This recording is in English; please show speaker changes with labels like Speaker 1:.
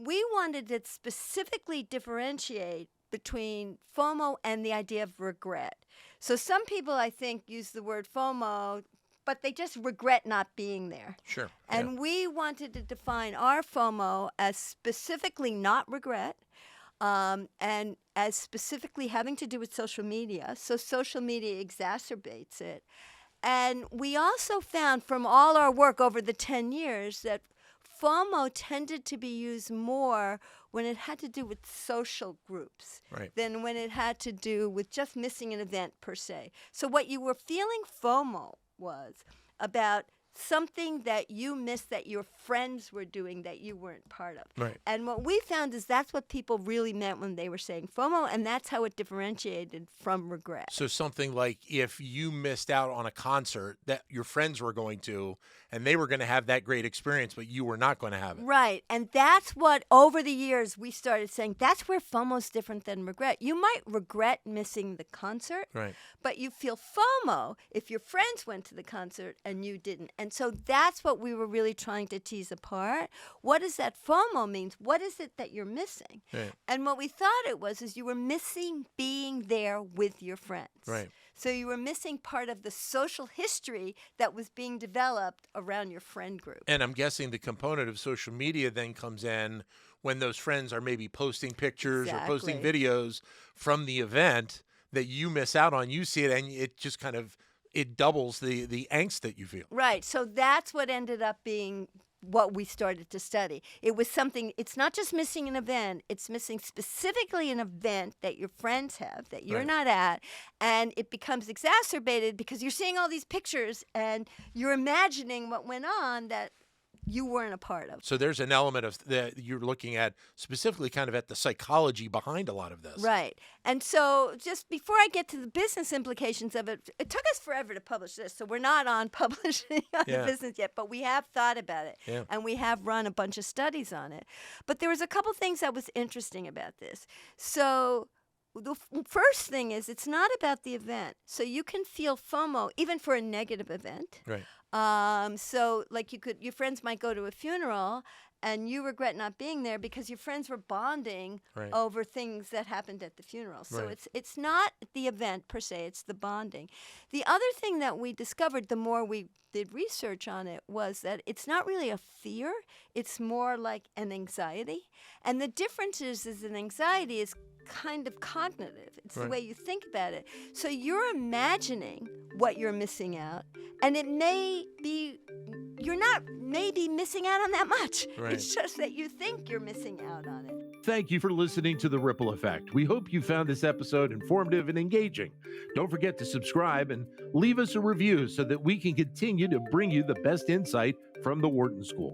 Speaker 1: we wanted to specifically differentiate between FOMO and the idea of regret. So some people, I think, use the word FOMO, but they just regret not being there.
Speaker 2: Sure.
Speaker 1: And we wanted to define our FOMO as specifically not regret, and as specifically having to do with social media. So social media exacerbates it. And we also found from all our work over the 10 years that FOMO tended to be used more when it had to do with social groups than when it had to do with just missing an event per se. So what you were feeling FOMO was about something that you missed that your friends were doing that you weren't part of.
Speaker 2: Right.
Speaker 1: And what we found is that's what people really meant when they were saying FOMO, and that's how it differentiated from regret.
Speaker 2: So something like if you missed out on a concert that your friends were going to, and they were going to have that great experience, but you were not going to have it.
Speaker 1: Right. And that's what, over the years, we started saying, that's where FOMO's different than regret. You might regret missing the concert, but you feel FOMO if your friends went to the concert and you didn't. And so that's what we were really trying to tease apart. What does that FOMO mean? What is it that you're missing? And what we thought it was is you were missing being there with your friends. So you were missing part of the social history that was being developed around your friend group.
Speaker 2: And I'm guessing the component of social media then comes in when those friends are maybe posting pictures or posting videos from the event that you miss out on. You see it, and it just kind of, it doubles the angst that you feel.
Speaker 1: Right. So that's what ended up being what we started to study. It was something, it's not just missing an event, it's missing specifically an event that your friends have that you're not at, and it becomes exacerbated because you're seeing all these pictures and you're imagining what went on that you weren't a part of.
Speaker 2: So there's an element of that you're looking at specifically kind of at the psychology behind a lot of this.
Speaker 1: Right. And so just before I get to the business implications of it, it took us forever to publish this. So we're not on publishing on the business yet, but we have thought about it. And we have run a bunch of studies on it. But there was a couple things that was interesting about this. So the first thing is it's not about the event. So you can feel FOMO even for a negative event. So like your friends might go to a funeral and you regret not being there because your friends were bonding over things that happened at the funeral. So it's not the event per se, it's the bonding. The other thing that we discovered the more we did research on it was that it's not really a fear, it's more like an anxiety. And the difference is an anxiety is kind of cognitive. It's the way you think about it. So you're imagining what you're missing out, and it may be you're not maybe missing out on that much. It's just that you think you're missing out on it.
Speaker 3: Thank you for listening to The Ripple Effect. We hope you found this episode informative and engaging. Don't forget to subscribe and leave us a review so that we can continue to bring you the best insight from the Wharton School.